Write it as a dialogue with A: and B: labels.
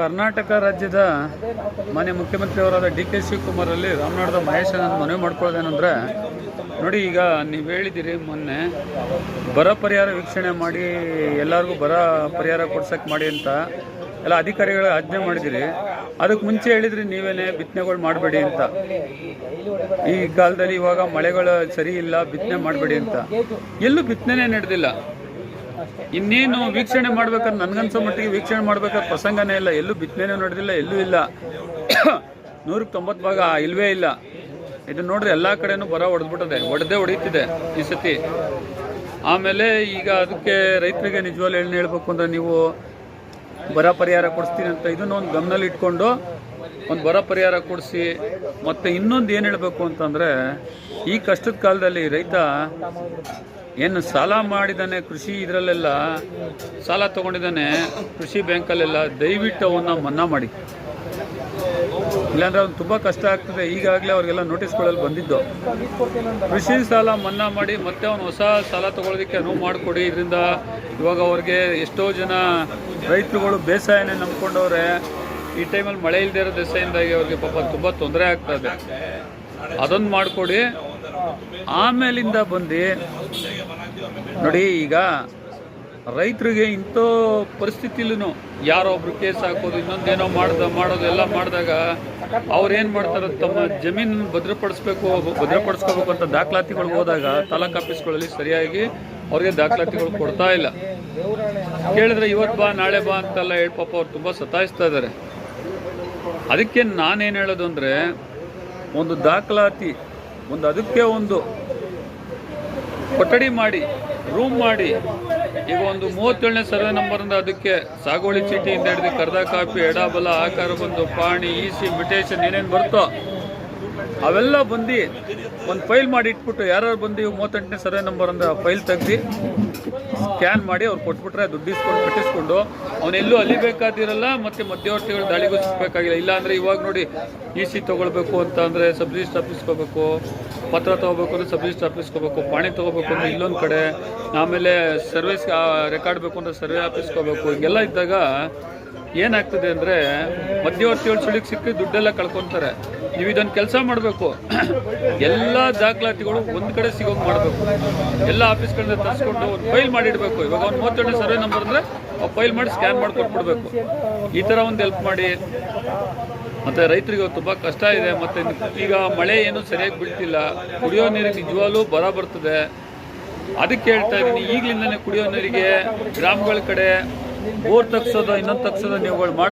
A: ಕರ್ನಾಟಕ ರಾಜ್ಯದ ಮಾನ್ಯ ಮುಖ್ಯಮಂತ್ರಿಯವರಾದ ಡಿ.ಕೆ. ಶಿವಕುಮಾರ್ ಅಲ್ಲಿ ರಾಮನಗರದ ಮಹೇಶ್ ನಾನು ಮನವಿ ಮಾಡ್ಕೊಳ್ಳೋದೇನೆಂದರೆ, ನೋಡಿ, ಈಗ ನೀವು ಹೇಳಿದ್ದೀರಿ ಮೊನ್ನೆ ಬರ ಪರಿಹಾರ ವೀಕ್ಷಣೆ ಮಾಡಿ ಎಲ್ಲರಿಗೂ ಬರ ಪರಿಹಾರ ಕೊಡ್ಸಕ್ಕೆ ಮಾಡಿ ಅಂತ ಎಲ್ಲ ಅಧಿಕಾರಿಗಳ ಆಜ್ಞೆ ಮಾಡಿದಿರಿ. ಅದಕ್ಕೆ ಮುಂಚೆ ಹೇಳಿದ್ರಿ ನೀವೇನೇ ಬಿತ್ತನೆಗಳು ಮಾಡಬೇಡಿ ಅಂತ. ಈ ಕಾಲದಲ್ಲಿ ಇವಾಗ ಮಳೆಗಳು ಸರಿ ಇಲ್ಲ, ಬಿತ್ತನೆ ಮಾಡಬೇಡಿ ಅಂತ. ಎಲ್ಲೂ ಬಿತ್ತನೆ ನಡೆದಿಲ್ಲ. ಇನ್ನೇನು ವೀಕ್ಷಣೆ ಮಾಡ್ಬೇಕಾದ್ರೆ ನನಗನ್ಸೋ ಮಟ್ಟಿಗೆ ವೀಕ್ಷಣೆ ಮಾಡ್ಬೇಕಾದ್ರೆ ಪ್ರಸಂಗನೇ ಇಲ್ಲ. ಎಲ್ಲೂ ಬಿತ್ತನೆ ನಡೆದಿಲ್ಲ, ಎಲ್ಲೂ ಇಲ್ಲ. 190 ಭಾಗ ಇಲ್ವೇ ಇಲ್ಲ. ಇದು ನೋಡ್ರಿ, ಎಲ್ಲ ಕಡೆನೂ ಬರ ಹೊಡೆಯುತ್ತಿದೆ ಈ ಸತಿ. ಆಮೇಲೆ ಈಗ ಅದಕ್ಕೆ ರೈತರಿಗೆ ನಿಜವಾಗ್ಲೂ ಏನು ಹೇಳ್ಬೇಕು ಅಂದರೆ, ನೀವು ಬರ ಪರಿಹಾರ ಕೊಡಿಸ್ತೀನಿ ಅಂತ ಇದನ್ನು ಒಂದು ಗಮನಲ್ಲಿ ಇಟ್ಕೊಂಡು ಒಂದು ಬರ ಪರಿಹಾರ ಕೊಡಿಸಿ. ಮತ್ತು ಇನ್ನೊಂದು ಏನು ಹೇಳಬೇಕು ಅಂತಂದರೆ, ಈ ಕಷ್ಟದ ಕಾಲದಲ್ಲಿ ರೈತ ಏನು ಸಾಲ ಮಾಡಿದ್ದಾನೆ, ಕೃಷಿ ಇದರಲ್ಲೆಲ್ಲ ಸಾಲ ತೊಗೊಂಡಿದ್ದಾನೆ ಕೃಷಿ ಬ್ಯಾಂಕಲ್ಲೆಲ್ಲ, ದಯವಿಟ್ಟು ಅವನ್ನ ಮನ್ನಾ ಮಾಡಿ. ಇಲ್ಲಾಂದರೆ ಅವ್ನು ತುಂಬ ಕಷ್ಟ ಆಗ್ತದೆ. ಈಗಾಗಲೇ ಅವ್ರಿಗೆಲ್ಲ ನೋಟಿಸ್ಗಳಲ್ಲಿ ಬಂದಿದ್ದು. ಕೃಷಿ ಸಾಲ ಮನ್ನಾ ಮಾಡಿ, ಮತ್ತೆ ಅವನು ಹೊಸ ಸಾಲ ತೊಗೊಳೋದಕ್ಕೆ ಅನುವು ಮಾಡಿಕೊಡಿ. ಇದರಿಂದ ಇವಾಗ ಅವ್ರಿಗೆ ಎಷ್ಟೋ ಜನ ರೈತರುಗಳು ಬೇಸಾಯನೇ ನಂಬ್ಕೊಂಡವ್ರೆ. ಈ ಟೈಮಲ್ಲಿ ಮಳೆ ಇಲ್ಲದೆ ಇರೋ ದೆಸೆಯಿಂದಾಗಿ ಅವ್ರಿಗೆ ಪಾಪ ತುಂಬ ತೊಂದರೆ ಆಗ್ತದೆ. ಅದೊಂದು ಮಾಡಿಕೊಡಿ. ಆಮೇಲಿಂದ ಬಂದು ನೋಡಿ, ಈಗ ರೈತರಿಗೆ ಇಂಥ ಪರಿಸ್ಥಿತಿಲೂ ಯಾರೋ ಒಬ್ರು ಕೇಸ್ ಹಾಕೋದು, ಇನ್ನೊಂದೇನೋ ಮಾಡೋದು ಎಲ್ಲ ಮಾಡಿದಾಗ ಅವ್ರೇನು ಮಾಡ್ತಾರೆ, ತಮ್ಮ ಜಮೀನು ಭದ್ರಪಡಿಸ್ಕೋಬೇಕು ಅಂತ ದಾಖಲಾತಿಗಳು ಹೋದಾಗ ತಾಲೂಕು ಆಫೀಸ್ಗಳಲ್ಲಿ ಸರಿಯಾಗಿ ಅವ್ರಿಗೆ ದಾಖಲಾತಿಗಳು ಕೊಡ್ತಾ ಇಲ್ಲ. ಕೇಳಿದ್ರೆ ಇವತ್ತು ಬಾ ನಾಳೆ ಬಾ ಅಂತೆಲ್ಲ ಹೇಳಿ ಪಾಪ ಅವ್ರು ತುಂಬ ಸತಾಯಿಸ್ತಾ ಇದ್ದಾರೆ. ಅದಕ್ಕೆ ನಾನೇನು ಹೇಳೋದು ಅಂದರೆ, ಒಂದು ದಾಖಲಾತಿ, ಅದಕ್ಕೆ ಒಂದು ಕೊಠಡಿ ಮಾಡಿ, ರೂಮ್ ಮಾಡಿ. ಈಗ ಒಂದು 37ನೇ ಸರ್ವೆ ನಂಬರಿಂದ ಅದಕ್ಕೆ ಸಾಗುವಳಿ ಚೀಟಿಯಿಂದ ಹಿಡಿದು ಕರ್ದ ಕಾಪಿ, ಎಡಬಲ, ಆಕಾರ ಬಂದು, ಪಾಣಿ, ಇಸಿ, ಮಿಟೇಷನ್ ಏನೇನು ಬರ್ತೋ ಅವೆಲ್ಲ ಬಂದು ಒಂದು ಫೈಲ್ ಮಾಡಿ ಇಟ್ಬಿಟ್ಟು, ಯಾರು ಬಂದು 38ನೇ ಸರ್ವೆ ನಂಬರ್ ಅಂದ್ರೆ ಆ ಫೈಲ್ ತೆಗ್ದು ಸ್ಕ್ಯಾನ್ ಮಾಡಿ ಅವ್ರು ಕೊಟ್ಬಿಟ್ರೆ ದುಡ್ಡು ಕಟ್ಟಿಸ್ಕೊಂಡು ಅವನೆಲ್ಲೂ ಅಲಿಬೇಕಾದಿರಲ್ಲ. ಮತ್ತು ಮಧ್ಯವರ್ತಿಗಳು ದಾಳಿಗೂ ಸಿಗಬೇಕಾಗಿಲ್ಲ. ಇಲ್ಲಾಂದರೆ ಇವಾಗ ನೋಡಿ, ಇಸಿ ತೊಗೊಳ್ಬೇಕು ಅಂತ ಅಂದರೆ ಸಬ್ ರಿಜಿಸ್ಟ್ರ್ ಆಫೀಸ್ಗೆ ಹೋಗಬೇಕು, ಪತ್ರ ತೊಗೋಬೇಕು ಅಂದರೆ ಸಬ್ ರಿಜಿಸ್ಟ್ರ್ ಆಫೀಸ್ಗೆ ಹೋಗಬೇಕು, ಪಾಣಿ ತೊಗೋಬೇಕು ಅಂದರೆ ಇಲ್ಲೊಂದು ಕಡೆ, ಆಮೇಲೆ ಸರ್ವಿಸ್ ರೆಕಾರ್ಡ್ ಬೇಕು ಅಂದರೆ ಸರ್ವೆ ಆಫೀಸ್ಗೆ ಹೋಗಬೇಕು. ಹಿಂಗೆಲ್ಲ ಇದ್ದಾಗ ಏನಾಗ್ತದೆ ಅಂದರೆ, ಮಧ್ಯವರ್ತಿಗಳು ಸುಳಿಗೆ ಸಿಕ್ಕಿ ದುಡ್ಡೆಲ್ಲ ಕಳ್ಕೊತಾರೆ. ನೀವು ಇದೊಂದು ಕೆಲಸ ಮಾಡಬೇಕು, ಎಲ್ಲ ದಾಖಲಾತಿಗಳು ಒಂದು ಕಡೆ ಸಿಗೋದು ಮಾಡಬೇಕು. ಎಲ್ಲ ಆಫೀಸ್ಗಳಿಂದ ತರಿಸ್ಕೊಂಡು ಒಂದು ಫೈಲ್ ಮಾಡಿಡಬೇಕು. ಇವಾಗ ಒಂದು 37ನೇ ಸರ್ವೆ ನಂಬರ್ ಅಂದರೆ ಆ ಫೈಲ್ ಮಾಡಿ ಸ್ಕ್ಯಾನ್ ಮಾಡಿ ಕೊಟ್ಬಿಡ್ಬೇಕು. ಈ ಥರ ಒಂದು ಹೆಲ್ಪ್ ಮಾಡಿ. ಮತ್ತು ರೈತರಿಗೆ ತುಂಬ ಕಷ್ಟ ಇದೆ. ಮತ್ತು ಈಗ ಮಳೆ ಏನೂ ಸರಿಯಾಗಿ ಬೀಳ್ತಿಲ್ಲ. ಕುಡಿಯೋ ನೀರಿಗೆ ನಿಜವಾಗ್ಲೂ ಬರ ಬರ್ತದೆ. ಅದಕ್ಕೆ ಹೇಳ್ತಾ ಇದ್ದೀನಿ, ಈಗಲಿಂದನೇ ಕುಡಿಯೋ ನೀರಿಗೆ ಗ್ರಾಮಗಳ ಕಡೆ ಬೋರ್ ತಗ್ಸೋದು, ಇನ್ನೊಂದು ತಗ್ಸೋದು ನೀವುಗಳು ಮಾಡಿ.